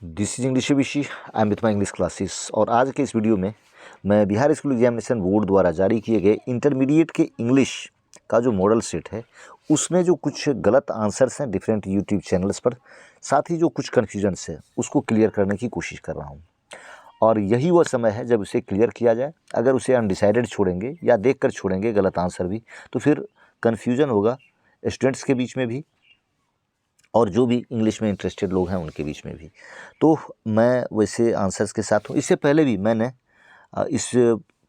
This is English विशी। I am with my English classes. और आज के इस वीडियो में मैं बिहार स्कूल एग्जामिनेशन बोर्ड द्वारा जारी किए गए इंटरमीडिएट के इंग्लिश का जो मॉडल सेट है उसमें जो कुछ गलत आंसर्स हैं डिफरेंट यूट्यूब चैनल्स पर, साथ ही जो कुछ कन्फ्यूजन्स है उसको क्लियर करने की कोशिश कर रहा हूँ। और यही वो समय है जब उसे क्लियर किया जाए। अगर उसे अनडिसाइडेड छोड़ेंगे या देख कर छोड़ेंगे गलत आंसर भी, तो फिर कन्फ्यूजन होगा स्टूडेंट्स के बीच में भी और जो भी इंग्लिश में इंटरेस्टेड लोग हैं उनके बीच में भी। तो मैं वैसे आंसर्स के साथ हूँ। इससे पहले भी मैंने इस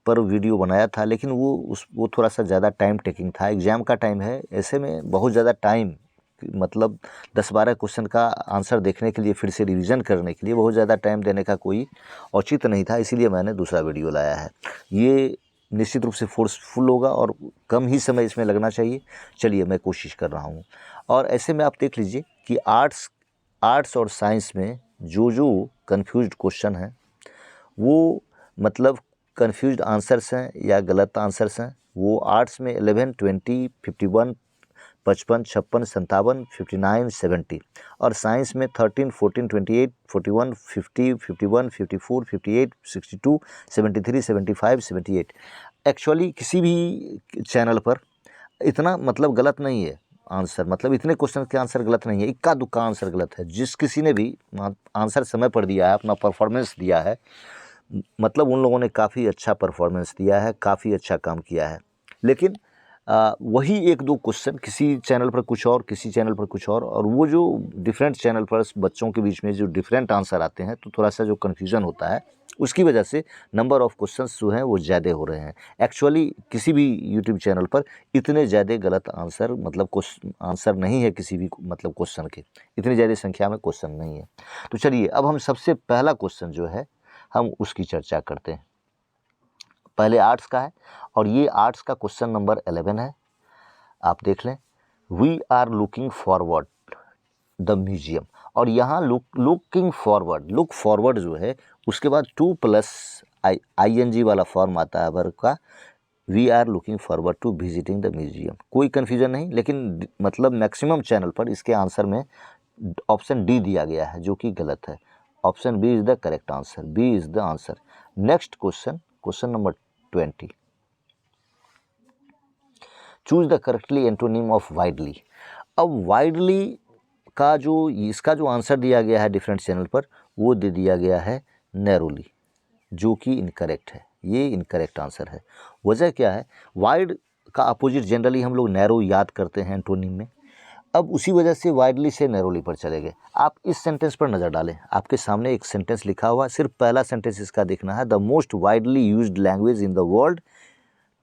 पर वीडियो बनाया था, लेकिन वो थोड़ा सा ज़्यादा टाइम टेकिंग था। एग्ज़ाम का टाइम है, ऐसे में बहुत ज़्यादा टाइम, मतलब 10-12 क्वेश्चन का आंसर देखने के लिए, फिर से रिवीजन करने के लिए बहुत ज़्यादा टाइम देने का कोई औचित्य नहीं था। इसीलिए मैंने दूसरा वीडियो लाया है। ये निश्चित रूप से फोर्सफुल होगा और कम ही समय इसमें लगना चाहिए। चलिए, मैं कोशिश कर रहा हूँ। और ऐसे में आप देख लीजिए कि आर्ट्स और साइंस में जो कन्फ्यूज्ड क्वेश्चन हैं, वो मतलब कन्फ्यूज्ड आंसर्स हैं या गलत आंसर्स हैं, वो आर्ट्स में 11, 20, 51, 55, 56, 57, 59, 70 और साइंस में 13, 14, 28, 41, 50, 51, 54, 58, 62, 73, 75, 78। एक्चुअली किसी भी चैनल पर इतना मतलब गलत नहीं है आंसर, मतलब इतने क्वेश्चन के आंसर गलत नहीं है, इक्का दुक्का आंसर गलत है। जिस किसी ने भी आंसर समय पर दिया है, अपना परफॉर्मेंस दिया है, मतलब उन लोगों ने काफ़ी अच्छा परफॉर्मेंस दिया है, काफ़ी अच्छा काम किया है। लेकिन वही एक दो क्वेश्चन किसी चैनल पर कुछ और, किसी चैनल पर कुछ और वो जो डिफरेंट चैनल पर बच्चों के बीच में जो डिफरेंट आंसर आते हैं, तो थोड़ा सा जो कन्फ्यूज़न होता है, उसकी वजह से नंबर ऑफ़ क्वेश्चंस जो हैं वो ज़्यादा हो रहे हैं। एक्चुअली किसी भी यूट्यूब चैनल पर इतने ज़्यादा गलत आंसर, मतलब आंसर नहीं है किसी भी मतलब क्वेश्चन के, इतनी ज़्यादा संख्या में क्वेश्चन नहीं है। तो चलिए, अब हम सबसे पहला क्वेश्चन जो है हम उसकी चर्चा करते हैं। पहले आर्ट्स का है और ये आर्ट्स का क्वेश्चन नंबर 11 है। आप देख लें, we are looking forward the museum. और यहाँ लुक फॉरवर्ड जो है, उसके बाद 2+ ING वाला फॉर्म आता है वर्ब का। We are looking forward to visiting the museum. कोई कन्फ्यूजन नहीं, लेकिन मतलब मैक्सिमम चैनल पर इसके आंसर में ऑप्शन डी दिया गया है, जो कि गलत है। Option B is the correct answer. B is the answer. Next question number 20। Choose the correctly antonym of widely. अब वाइडली का जो इसका जो आंसर दिया गया है डिफरेंट चैनल पर, वो दे दिया गया है नैरोली, जो कि इनकरेक्ट है। ये इनकरेक्ट आंसर है। वजह क्या है? वाइड का अपोजिट जनरली हम लोग नैरो याद करते हैं एंटोनिम में। अब उसी वजह से वाइडली से नैरोली पर चले गए। आप इस सेंटेंस पर नज़र डालें, आपके सामने एक सेंटेंस लिखा हुआ, सिर्फ पहला सेंटेंस इसका देखना है। The most widely used language in the world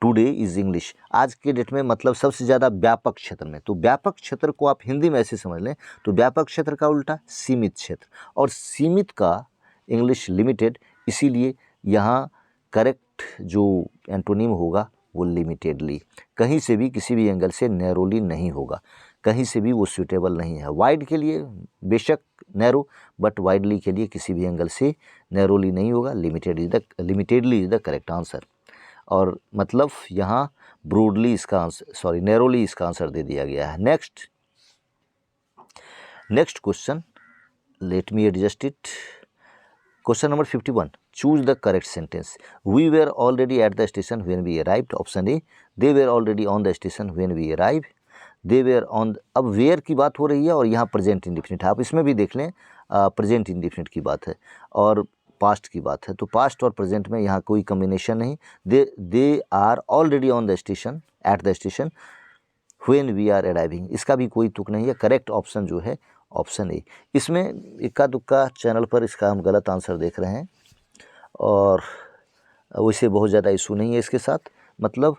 today is English. आज के डेट में मतलब सबसे ज़्यादा व्यापक क्षेत्र में, तो व्यापक क्षेत्र को आप हिंदी में ऐसे समझ लें, तो व्यापक क्षेत्र का उल्टा सीमित क्षेत्र, और सीमित का इंग्लिश लिमिटेड। इसीलिए यहाँ करेक्ट जो एंटोनिम होगा वो लिमिटेडली। कहीं से भी किसी भी एंगल से नैरोली नहीं होगा, कहीं से भी वो सूटेबल नहीं है। वाइड के लिए बेशक नैरो, बट वाइडली के लिए किसी भी एंगल से नैरोली नहीं होगा। Limitedly is the correct answer. और मतलब यहाँ ब्रॉडली इसका आंसर, नैरोली इसका आंसर दे दिया गया है। Next question, let me adjust it. Question number 51। Choose the correct sentence. We were already at the station when we arrived. Option A, they were already on the station when we arrive. They were on, अब where की बात हो रही है और यहाँ present indefinite है। आप इसमें भी देख लें, प्रेजेंट इंडिफिनिट की बात है और पास्ट की बात है, तो पास्ट और प्रेजेंट में यहाँ कोई कम्बिनेशन नहीं। They are already on the station, at the station, when we are arriving, इसका भी कोई तुक नहीं है। करेक्ट ऑप्शन जो है ऑप्शन ए। इसमें इक्का दुक्का चैनल पर इसका हम गलत आंसर देख रहे हैं और वैसे बहुत ज़्यादा इशू नहीं है इसके साथ। मतलब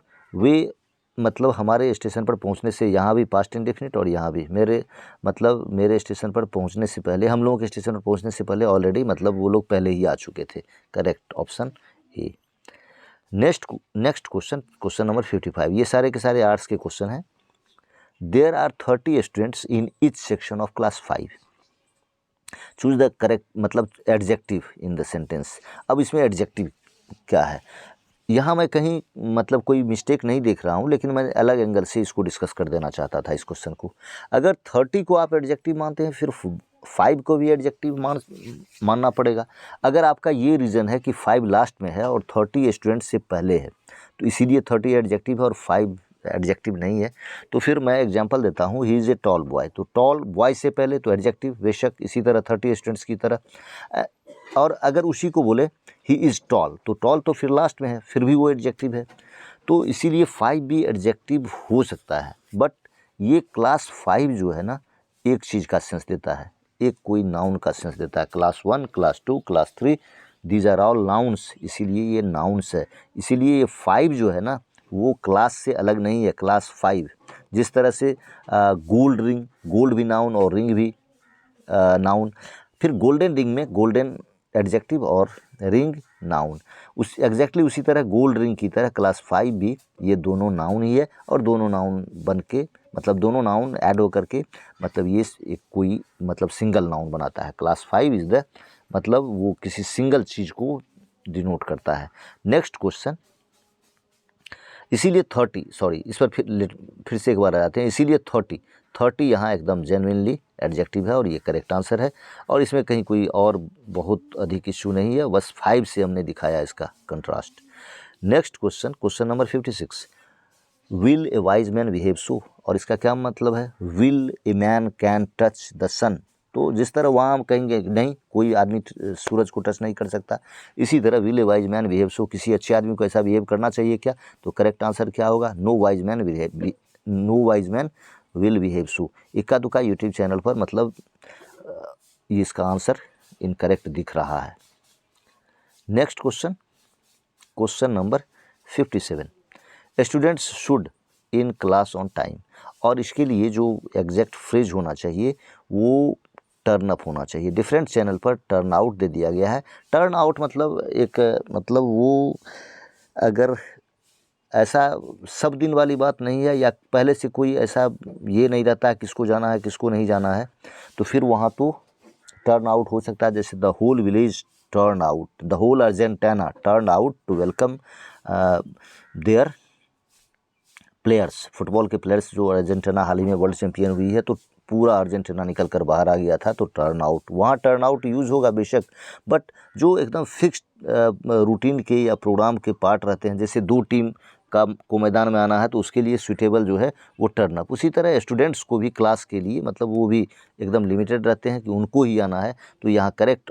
हमारे स्टेशन पर पहुंचने से यहाँ भी पास्ट इंडेफिनिट और यहाँ भी मेरे स्टेशन पर पहुंचने से पहले, हम लोगों के स्टेशन पर पहुंचने से पहले ऑलरेडी, मतलब वो लोग पहले ही आ चुके थे। Correct option A. Next question number 55। ये सारे के सारे आर्ट्स के क्वेश्चन हैं। There are 30 students in each section of class 5। Choose the correct, मतलब एडजेक्टिव इन द सेंटेंस। अब इसमें एडजेक्टिव क्या है, यहाँ मैं कहीं मतलब कोई मिस्टेक नहीं देख रहा हूँ, लेकिन मैं अलग एंगल से इसको डिस्कस कर देना चाहता था इस क्वेश्चन को। अगर 30 को आप एडजेक्टिव मानते हैं, फिर 5 को भी एडजेक्टिव मानना पड़ेगा। अगर आपका ये रीज़न है कि 5 लास्ट में है और 30 स्टूडेंट्स से पहले है, तो इसीलिए 30 एडजेक्टिव है और 5 एडजेक्टिव नहीं है। तो फिर मैं एग्जांपल देता हूँ, he is a tall boy, तो टॉल बॉय से पहले तो एडजेक्टिव बेशक इसी तरह 30 स्टूडेंट्स की तरह। और अगर उसी को बोले ही इज़ टॉल, तो टॉल तो फिर लास्ट में है, फिर भी वो एडजेक्टिव है। तो इसीलिए 5 भी एडजेक्टिव हो सकता है। बट ये क्लास 5 जो है ना, एक चीज़ का सेंस देता है, एक कोई नाउन का सेंस देता है। Class 1, class 2, class 3 these are all nouns, इसीलिए ये नाउन्स है। इसीलिए ये 5 जो है ना, वो क्लास से अलग नहीं है। क्लास 5 जिस तरह से गोल्ड रिंग, गोल्ड भी नाउन और रिंग भी नाउन, फिर गोल्डन रिंग में गोल्डन एडजेक्टिव और रिंग नाउन, उस एग्जैक्टली उसी तरह गोल्ड रिंग की तरह क्लास 5 भी ये दोनों नाउन ही है। और दोनों नाउन बन के मतलब दोनों नाउन ऐड होकर के मतलब ये एक कोई मतलब सिंगल नाउन बनाता है। क्लास 5 इज़ द मतलब वो किसी सिंगल चीज़ को डिनोट करता है। नेक्स्ट क्वेश्चन, इसीलिए 30, सॉरी इस पर फिर से एक बार आ जाते हैं। इसीलिए 30 यहाँ एकदम जेन्युइनली एडजेक्टिव है और ये करेक्ट आंसर है। और इसमें कहीं कोई और बहुत अधिक इशू नहीं है, बस 5 से हमने दिखाया इसका contrast. Next question, question number 56, will a wise man behave so, और इसका क्या मतलब है? Will a man can touch the sun, तो जिस तरह वहाँ हम कहेंगे नहीं कोई आदमी सूरज को टच नहीं कर सकता, इसी तरह will a wise man behave सो, किसी अच्छे आदमी को ऐसा बिहेव करना चाहिए क्या? तो करेक्ट आंसर क्या होगा? No wise man will behave so. इक्का दुक्का यूट्यूब चैनल पर मतलब ये इसका आंसर इनकरेक्ट दिख रहा है। Next question, question number 57, students should in class on time, और इसके लिए जो एग्जैक्ट फ्रेज होना चाहिए वो टर्न अप होना चाहिए। डिफरेंट चैनल पर टर्न आउट दे दिया गया है। टर्न आउट मतलब एक मतलब वो अगर ऐसा सब दिन वाली बात नहीं है या पहले से कोई ऐसा ये नहीं रहता है किसको जाना है किसको नहीं जाना है, तो फिर वहाँ तो टर्न आउट हो सकता है। जैसे the whole village turn out, the whole Argentina turn out to welcome their players. Football के प्लेयर्स जो अर्जेंटीना हाल ही में वर्ल्ड चैंपियन हुई है, तो पूरा अर्जेंटीना निकल कर बाहर आ गया था, तो टर्न आउट, वहाँ टर्न आउट यूज़ होगा बेशक। बट जो एकदम फिक्स्ड रूटीन के या प्रोग्राम के पार्ट रहते हैं, जैसे 2 टीम को मैदान में आना है तो उसके लिए सूटेबल जो है वो टर्न अप। उसी तरह स्टूडेंट्स को भी क्लास के लिए मतलब वो भी एकदम लिमिटेड रहते हैं कि उनको ही आना है, तो यहाँ करेक्ट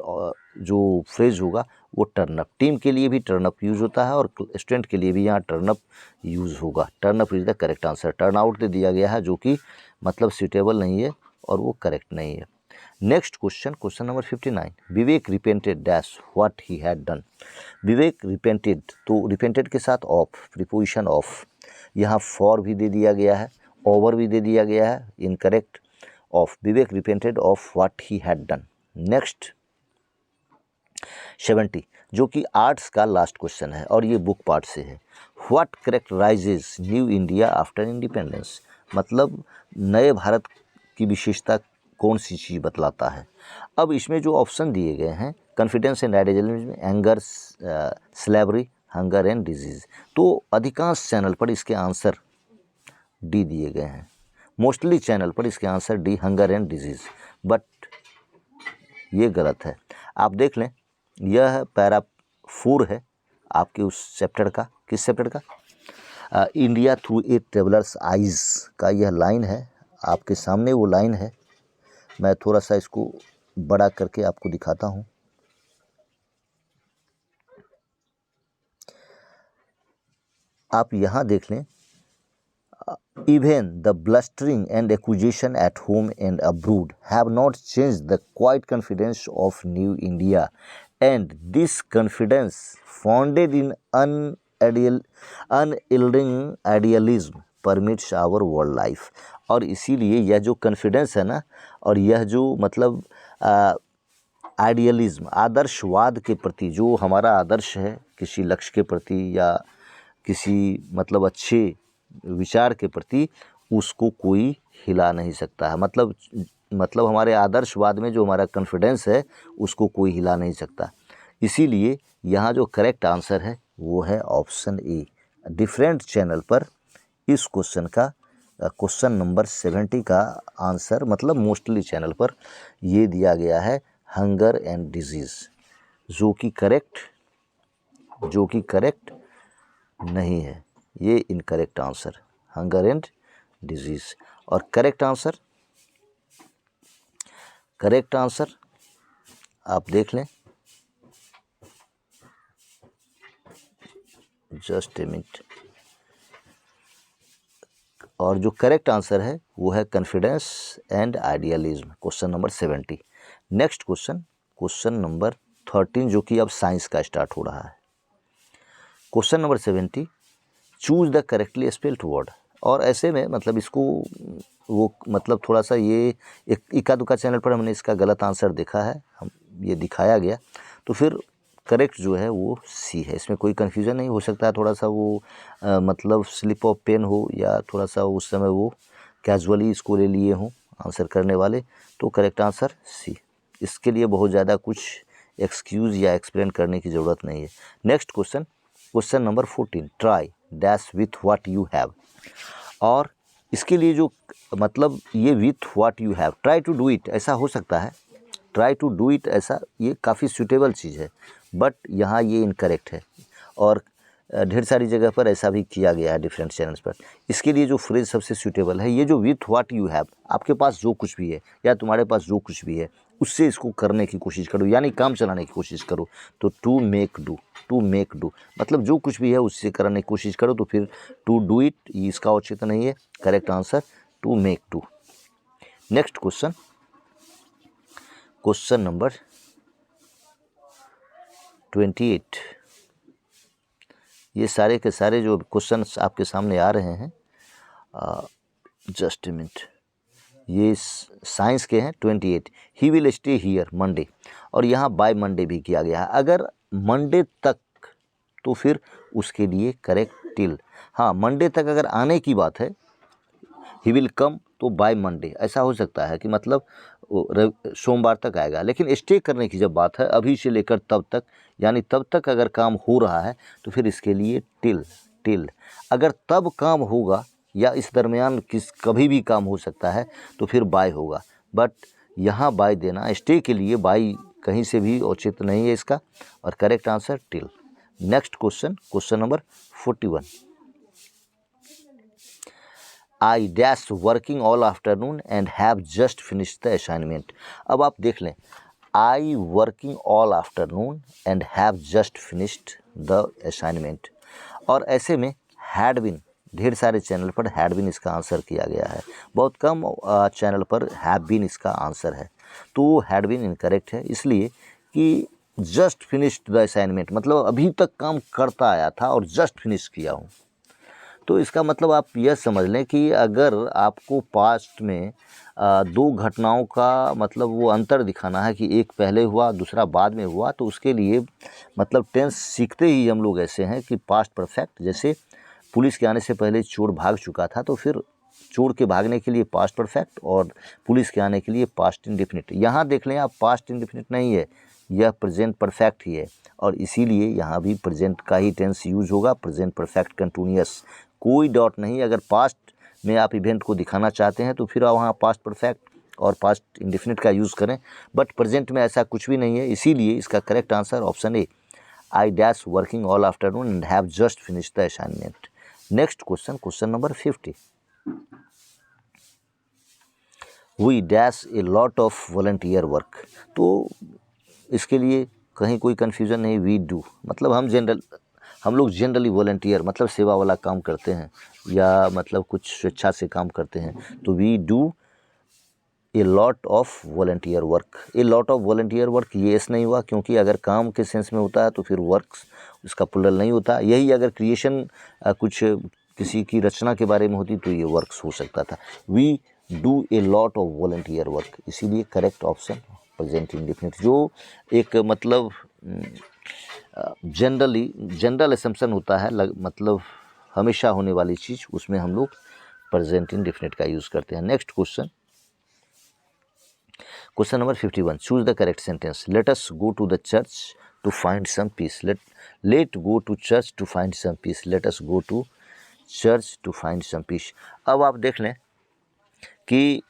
जो फ्रेज होगा वो टर्न अप। टीम के लिए भी टर्न अप यूज़ होता है और स्टूडेंट के लिए भी यहाँ टर्न अप यूज़ होगा। Turn up is the correct answer. Turn out दे दिया गया है जो कि मतलब सूटेबल नहीं है और वो करेक्ट नहीं है। Next question, question number 59, Vivek repented dash what he had done. Vivek repented, तो रिपेंटेड के साथ ऑफ, प्रीपोजिशन ऑफ, यहाँ फॉर भी दे दिया गया है, ओवर भी दे दिया गया है, incorrect of. Vivek repented of what he had done. Next 70, जो कि आर्ट्स का लास्ट क्वेश्चन है और ये बुक पार्ट से है। What कैरेक्टराइजेज new India after independence, मतलब नए भारत की विशेषता कौन सी चीज़ बतलाता है। अब इसमें जो ऑप्शन दिए गए हैं, confidence and idealism, anger, slavery, hunger and disease, तो अधिकांश चैनल पर इसके आंसर डी दिए गए हैं। मोस्टली चैनल पर इसके answer D, hunger and disease, but ये गलत है। आप देख लें, यह पैरा 4 है आपके उस चैप्टर का। किस चैप्टर का? India through a travellers eyes का यह लाइन है। आपके सामने वो लाइन है, मैं थोड़ा सा इसको बड़ा करके आपको दिखाता हूँ। आप यहाँ देख लें, even the blustering and accusation at home and abroad have not changed the quiet confidence of new India, and this confidence founded in unyielding idealism permits our world life। और इसीलिए यह जो कॉन्फिडेंस है ना, और यह जो मतलब आइडियलिज्म, आदर्शवाद के प्रति, जो हमारा आदर्श है किसी लक्ष्य के प्रति या किसी मतलब अच्छे विचार के प्रति, उसको कोई हिला नहीं सकता है। मतलब हमारे आदर्शवाद में जो हमारा कॉन्फिडेंस है उसको कोई हिला नहीं सकता। इसीलिए यहाँ जो करेक्ट आंसर है वो है ऑप्शन ए। डिफरेंट चैनल पर इस क्वेश्चन का क्वेश्चन नंबर 70 का आंसर मतलब मोस्टली चैनल पर ये दिया गया है हंगर एंड डिजीज़, जो कि करेक्ट नहीं है, ये incorrect answer hunger and disease. और करेक्ट आंसर आप देख लें, जस्ट ए मिनट। और जो करेक्ट आंसर है वो है confidence and idealism, question number 70। Next question number 13 जो कि अब साइंस का स्टार्ट हो रहा है। Question number 70, choose the correctly spelled word. और ऐसे में मतलब इसको वो मतलब थोड़ा सा ये एक इक्का दुक्का चैनल पर हमने इसका गलत आंसर देखा है, हम ये दिखाया गया, तो फिर करेक्ट जो है वो सी है। इसमें कोई कन्फ्यूज़न नहीं हो सकता है, थोड़ा सा वो मतलब स्लिप ऑफ पेन हो या थोड़ा सा उस समय वो कैजुअली इसको ले लिए हों आंसर करने वाले, तो करेक्ट आंसर सी। इसके लिए बहुत ज़्यादा कुछ एक्सक्यूज़ या एक्सप्लेन करने की ज़रूरत नहीं है। Next question number 14, try dash with what you have. और इसके लिए जो मतलब ये with what you have, try to do it ऐसा हो सकता है, ट्राई टू डू इट ऐसा ये काफ़ी सूटेबल चीज़ है, बट यहाँ ये इनकरेक्ट है। और ढेर सारी जगह पर ऐसा भी किया गया है डिफरेंट चैनल्स पर। इसके लिए जो फ्रेज सबसे सूटेबल है ये जो विथ व्हाट यू हैव, आपके पास जो कुछ भी है या तुम्हारे पास जो कुछ भी है उससे इसको करने की कोशिश करो, यानी काम चलाने की कोशिश करो। तो टू मेक डू मतलब जो कुछ भी है उससे करने की कोशिश करो, तो फिर टू डू इट इसका औचित्य नहीं है, correct answer to make do. Next question number 28। ये सारे के सारे जो क्वेश्चंस आपके सामने आ रहे हैं, जस्ट ए मिनट, ये साइंस के हैं। 28, he will stay here Monday, और यहाँ बाय मंडे भी किया गया है। अगर मंडे तक तो फिर उसके लिए करेक्ट टिल। हाँ, मंडे तक अगर आने की बात है, ही विल कम, तो बाय मंडे ऐसा हो सकता है कि मतलब सोमवार तक आएगा। लेकिन स्टे करने की जब बात है, अभी से लेकर तब तक, यानी तब तक अगर काम हो रहा है तो फिर इसके लिए टिल। अगर तब काम होगा या इस दरमियान कभी भी काम हो सकता है तो फिर बाय होगा, बट यहाँ बाय देना, स्टे के लिए बाय कहीं से भी औचित नहीं है इसका, और correct answer till. Next question number 41, I dash working all afternoon and have just finished the assignment. अब आप देख लें, I working all afternoon and have just finished the assignment. और ऐसे में हैड बीन, ढेर सारे चैनल पर हैड बीन इसका आंसर किया गया है, बहुत कम चैनल पर हैव बीन इसका आंसर है। तो हैड बीन इनकरेक्ट है, इसलिए कि जस्ट फिनिश्ड द असाइनमेंट मतलब अभी तक काम करता आया था और जस्ट फिनिश किया हूँ। तो इसका मतलब आप यह समझ लें कि अगर आपको पास्ट में दो घटनाओं का मतलब वो अंतर दिखाना है कि एक पहले हुआ दूसरा बाद में हुआ, तो उसके लिए मतलब टेंस सीखते ही हम लोग ऐसे हैं कि पास्ट परफेक्ट, जैसे पुलिस के आने से पहले चोर भाग चुका था, तो फिर चोर के भागने के लिए पास्ट परफेक्ट और पुलिस के आने के लिए पास्ट इंडेफिनिट। यहाँ देख लें आप, पास्ट इंडेफिनिट नहीं है, यह प्रेजेंट परफेक्ट ही है, और इसीलिए यहाँ भी प्रेजेंट का ही टेंस यूज होगा, प्रेजेंट परफेक्ट कंटिन्यूअस, कोई डॉट नहीं। अगर पास्ट में आप इवेंट को दिखाना चाहते हैं तो फिर आप वहाँ पास्ट परफेक्ट और पास्ट इंडेफिनिट का यूज़ करें, बट प्रेजेंट में ऐसा कुछ भी नहीं है, इसीलिए इसका correct answer option A, I dash working all afternoon and have just finished the assignment. Next question number 50, we dash a lot of volunteer work. तो इसके लिए कहीं कोई कन्फ्यूज़न नहीं, वी डू मतलब हम लोग जनरली वॉलंटियर मतलब सेवा वाला काम करते हैं या मतलब कुछ स्वेच्छा से काम करते हैं, तो we do a lot of volunteer work. A lot of volunteer work ये ऐसा नहीं हुआ, क्योंकि अगर काम के सेंस में होता है तो फिर वर्क्स उसका प्लुरल नहीं होता। यही अगर क्रिएशन कुछ किसी की रचना के बारे में होती तो ये वर्क्स हो सकता था। We do a lot of volunteer work, इसीलिए करेक्ट ऑप्शन प्रेजेंट इंडेफिनिट, जो एक मतलब जनरल असम्पशन होता है, मतलब हमेशा होने वाली चीज़, उसमें हम लोग प्रेजेंट इंडेफिनिट का यूज़ करते हैं। Next question number 51, choose the correct sentence. Let us go to the church to find some peace. Let go to church to find some peace, let us go to church to find some peace. अब आप देख लें कि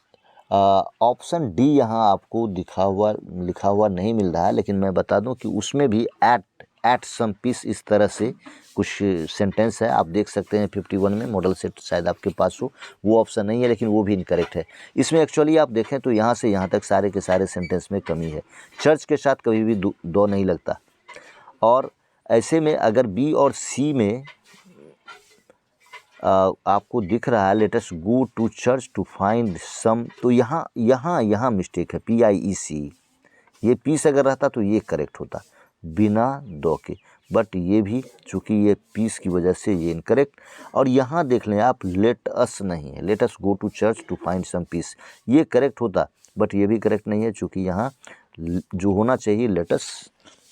option D यहाँ आपको लिखा हुआ नहीं मिल रहा है, लेकिन मैं बता दूं कि उसमें भी एट सम पीस इस तरह से कुछ सेंटेंस है। आप देख सकते हैं 51 में मॉडल सेट शायद आपके पास हो, वो ऑप्शन नहीं है, लेकिन वो भी इनकरेक्ट है। इसमें एक्चुअली आप देखें तो यहाँ से यहाँ तक सारे के सारे सेंटेंस में कमी है। चर्च के साथ कभी भी दो नहीं लगता, और ऐसे में अगर बी और सी में आपको दिख रहा है let us go to church to find some, तो यहाँ मिस्टेक है, PIEC। ये पीस अगर रहता तो ये करेक्ट होता बिना दो के, बट ये भी चूँकि ये पीस की वजह से ये इनकरेक्ट। और यहाँ देख लें आप, लेट अस नहीं है, let us go to church to find some peace, ये करेक्ट होता, बट ये भी करेक्ट नहीं है, चूँकि यहाँ जो होना चाहिए लेटस,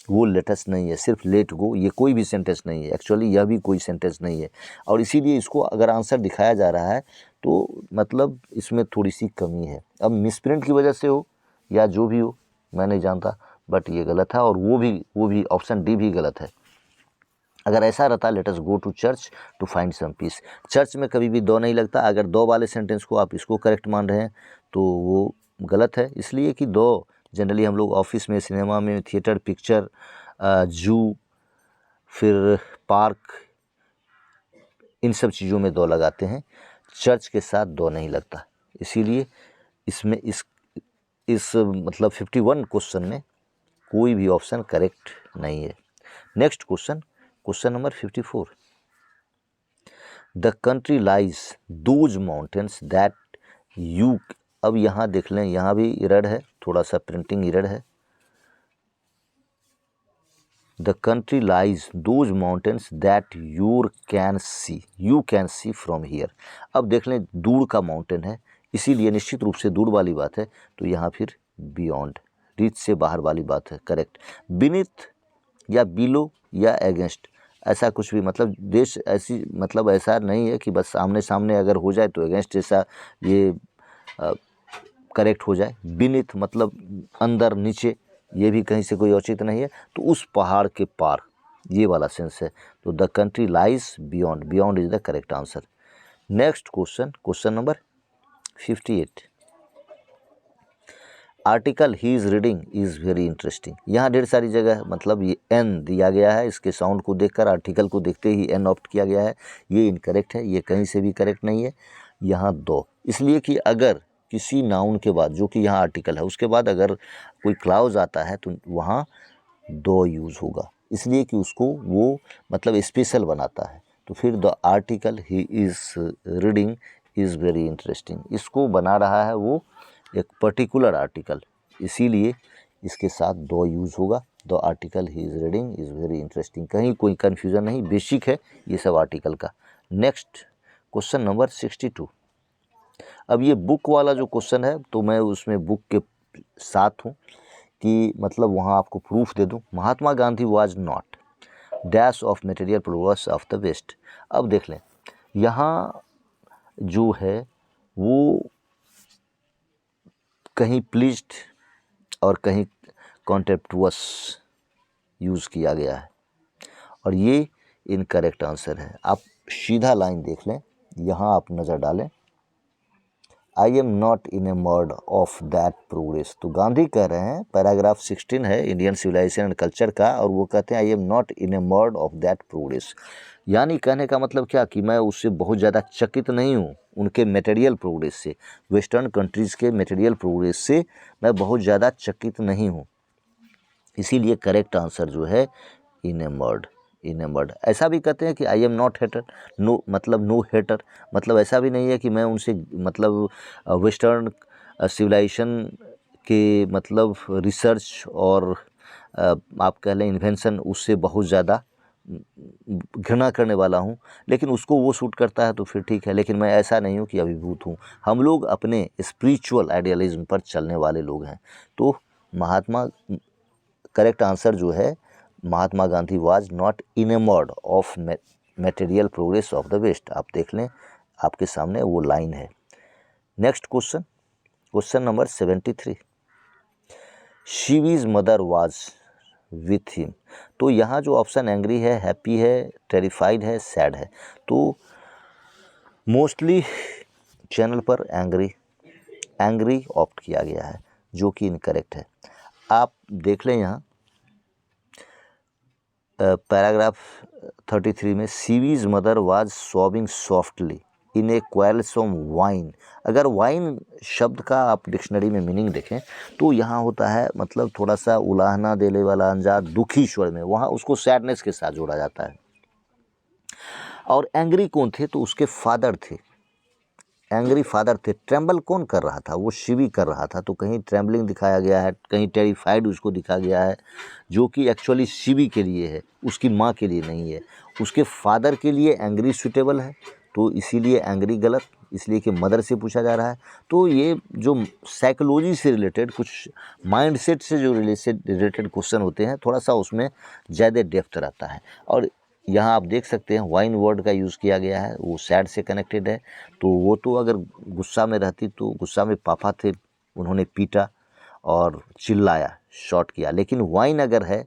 वो लेटेस्ट नहीं है, सिर्फ लेट गो। ये कोई भी सेंटेंस नहीं है, एक्चुअली यह भी कोई सेंटेंस नहीं है, और इसीलिए इसको अगर आंसर दिखाया जा रहा है तो मतलब इसमें थोड़ी सी कमी है। अब मिसप्रिंट की वजह से हो या जो भी हो मैं नहीं जानता, बट ये गलत है, और वो भी ऑप्शन डी भी गलत है। अगर ऐसा रहता let us go to church to find some peace, church में कभी भी दो नहीं लगता। अगर दो वाले सेंटेंस को आप इसको करेक्ट मान रहे हैं तो वो गलत है, इसलिए कि दो जनरली हम लोग ऑफिस में, सिनेमा में, थिएटर, पिक्चर, जू, फिर पार्क, इन सब चीज़ों में दो लगाते हैं, चर्च के साथ दो नहीं लगता। इसीलिए इसमें इस मतलब 51 क्वेश्चन में कोई भी ऑप्शन करेक्ट नहीं है। Next question number 54। The country lies those mountains that you, अब यहाँ देख लें, यहाँ भी इरर है, थोड़ा सा प्रिंटिंग इरर है। The country lies those mountains that you can see from here. अब देख लें दूर का माउंटेन है, इसीलिए निश्चित रूप से दूर वाली बात है, तो यहाँ फिर बियॉन्ड, रीच से बाहर वाली बात है, करेक्ट। बीनीथ या बिलो या अगेंस्ट, ऐसा कुछ भी मतलब देश ऐसी मतलब ऐसा नहीं है कि बस आमने सामने अगर हो जाए तो अगेंस्ट जैसा ये करेक्ट हो जाए। बीनीथ मतलब अंदर, नीचे, ये भी कहीं से कोई औचित्य नहीं है, तो उस पहाड़ के पार, ये वाला सेंस है। तो the country lies beyond is the correct answer. Next question number 58। Article he is reading is very interesting. यहाँ ढेर सारी जगह मतलब ये एन दिया गया है, इसके साउंड को देखकर आर्टिकल को देखते ही एन ऑप्ट किया गया है, ये इनकरेक्ट है, ये कहीं से भी करेक्ट नहीं है। यहाँ दो, इसलिए कि अगर किसी नाउन के बाद, जो कि यहाँ आर्टिकल है, उसके बाद अगर कोई क्लाउज आता है तो वहाँ दो यूज़ होगा, इसलिए कि उसको वो मतलब स्पेशल बनाता है। तो फिर the article he is reading is very interesting, इसको बना रहा है वो एक पर्टिकुलर आर्टिकल, इसीलिए इसके साथ दो यूज़ होगा। The article he is reading is very interesting, कहीं कोई कन्फ्यूज़न नहीं, बेसिक है ये सब आर्टिकल का। Next question number 62। अब ये बुक वाला जो क्वेश्चन है तो मैं उसमें बुक के साथ हूँ कि मतलब वहाँ आपको प्रूफ दे दूँ। Mahatma Gandhi was not dash of material progress of the west. अब देख लें, यहाँ जो है वो कहीं प्लीज्ड और कहीं कॉन्टेम्प्टुअस यूज़ किया गया है, और ये इनकरेक्ट आंसर है। आप सीधा लाइन देख लें, यहाँ आप नज़र डालें, आई am not enamoured of that progress. तो गांधी कह रहे हैं, पैराग्राफ 16 है इंडियन सिविलाइजेशन एंड कल्चर का, और वो कहते हैं आई am not enamoured of that progress. यानी कहने का मतलब क्या कि मैं उससे बहुत ज़्यादा चकित नहीं हूँ, उनके मटेरियल प्रोग्रेस से, वेस्टर्न कंट्रीज़ के मटेरियल प्रोग्रेस से मैं बहुत ज़्यादा चकित नहीं हूँ। इसीलिए करेक्ट आंसर जो है इनेमर्ड। ऐसा भी कहते हैं कि I am not hater, no मतलब नो हेटर, मतलब ऐसा भी नहीं है कि मैं उनसे मतलब वेस्टर्न सिविलाइजेशन के मतलब रिसर्च और आप कह लें इन्वेंशन, उससे बहुत ज़्यादा घृणा करने वाला हूँ, लेकिन उसको वो सूट करता है तो फिर ठीक है, लेकिन मैं ऐसा नहीं हूँ कि अभिभूत हूँ। हम लोग अपने स्पिरिचुअल आइडियलिज्म पर चलने वाले लोग हैं। तो करेक्ट आंसर जो है, Mahatma Gandhi was not enamoured of material progress of the west. आप देख लें, आपके सामने वो लाइन है। Next question number 73। शिवीज मदर वाज विथ हिम। तो यहाँ जो ऑप्शन एंग्री है, हैप्पी है, टेरिफाइड है, सैड है। तो मोस्टली चैनल पर एंग्री ऑप्ट किया गया है, जो कि इनकरेक्ट है। आप देख लें यहाँ पैराग्राफ 33 में सीवीज mother was sobbing softly in a querulous whine. अगर वाइन शब्द का आप डिक्शनरी में मीनिंग देखें तो यहाँ होता है मतलब थोड़ा सा उलाहना देने वाला, अंजार, दुखी स्वर में, वहाँ उसको सैडनेस के साथ जोड़ा जाता है। और एंग्री कौन थे? तो उसके फादर थे, एंग्री फादर थे। ट्रेम्बल कौन कर रहा था? वो शिवी कर रहा था। तो कहीं ट्रेम्बलिंग दिखाया गया है, कहीं टेरिफाइड उसको दिखा गया है, जो कि एक्चुअली शिवी के लिए है, उसकी माँ के लिए नहीं है। उसके फादर के लिए एंग्री सूटेबल है, तो इसीलिए एंग्री गलत, इसलिए कि मदर से पूछा जा रहा है। तो ये जो साइकोलॉजी से रिलेटेड, कुछ माइंडसेट से जो रिलेटेड क्वेश्चन होते हैं, थोड़ा सा उसमें ज़्यादा डेप्थ रहता है। और यहाँ आप देख सकते हैं वाइन वर्ड का यूज़ किया गया है, वो सैड से कनेक्टेड है। तो वो तो अगर गुस्सा में रहती तो गुस्सा में पापा थे, उन्होंने पीटा और चिल्लाया, शॉट किया। लेकिन वाइन अगर है,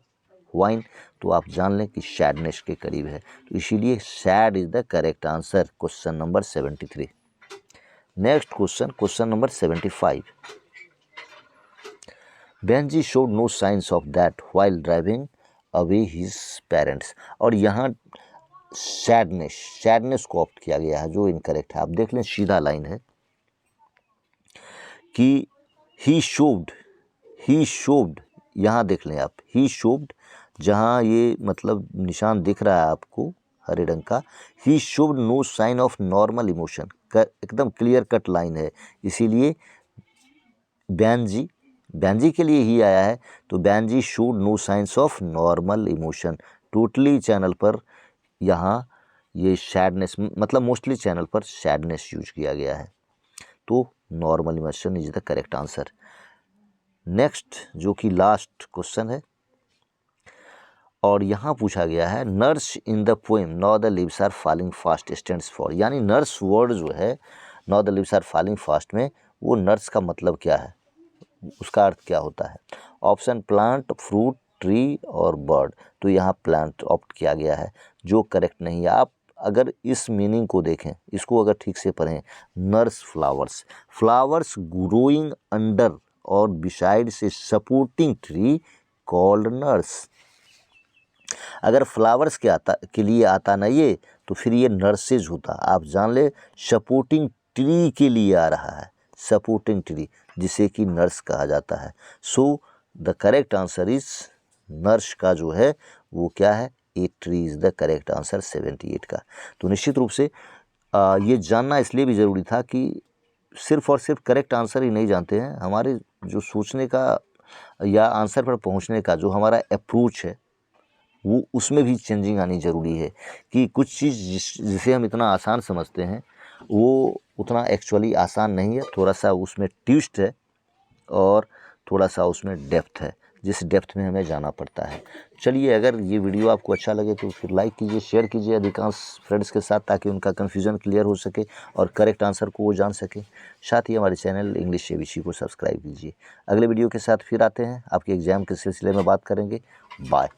वाइन, तो आप जान लें कि सैडनेस के करीब है। तो इसीलिए sad is the correct answer, question number 73। Next question, question number 75। Benji showed no signs of that while driving away his parents. और यहाँ सैडनेस को ऑप्ट किया गया है, जो इनकरेक्ट है। आप देख लें, सीधा लाइन है कि ही शोव्ड, यहाँ देख लें आप, ही शोव्ड, जहाँ ये मतलब निशान दिख रहा है आपको हरे रंग का, he showed no sign of normal emotion, एकदम क्लियर कट लाइन है। इसीलिए बैंजी के लिए ही आया है। तो बैंजी showed no signs of normal emotion. Totally channel पर यहाँ ये सैडनेस, मतलब मोस्टली चैनल पर सैडनेस यूज किया गया है। तो normal emotion is the correct answer. Next, जो कि लास्ट क्वेश्चन है, और यहाँ पूछा गया है nurse in the poem now the leaves are falling fast stands for. यानी नर्स वर्ड जो है now the leaves are falling fast में, वो नर्स का मतलब क्या है, उसका अर्थ क्या होता है? ऑप्शन प्लांट, फ्रूट, ट्री और बर्ड। तो यहाँ प्लांट ऑप्ट किया गया है, जो करेक्ट नहीं है। आप अगर इस मीनिंग को देखें, इसको अगर ठीक से पढ़ें, नर्स फ्लावर्स ग्रोइंग अंडर और बिसाइड से सपोर्टिंग ट्री कॉल्ड नर्स। अगर फ्लावर्स के लिए आता ना ये, तो फिर ये नर्सेज होता। आप जान ले, सपोर्टिंग ट्री के लिए आ रहा है, सपोर्टिंग ट्री, जिसे कि नर्स कहा जाता है। So the correct answer is, nurse का जो है वो क्या है, a tree is the correct answer 78 का। तो निश्चित रूप से ये जानना इसलिए भी ज़रूरी था कि सिर्फ और सिर्फ करेक्ट आंसर ही नहीं जानते हैं, हमारे जो सोचने का या आंसर पर पहुंचने का जो हमारा अप्रोच है, वो उसमें भी चेंजिंग आनी ज़रूरी है। कि कुछ चीज़ जिसे हम इतना आसान समझते हैं, वो उतना एक्चुअली आसान नहीं है। थोड़ा सा उसमें ट्विस्ट है और थोड़ा सा उसमें डेप्थ है, जिस डेप्थ में हमें जाना पड़ता है। चलिए, अगर ये वीडियो आपको अच्छा लगे तो फिर लाइक कीजिए, शेयर कीजिए अधिकांश फ्रेंड्स के साथ, ताकि उनका कन्फ्यूज़न क्लियर हो सके और करेक्ट आंसर को वो जान सके। साथ ही हमारे चैनल इंग्लिश ABC को सब्सक्राइब कीजिए। अगले वीडियो के साथ फिर आते हैं, आपके एग्ज़ाम के सिलसिले में बात करेंगे। बाय।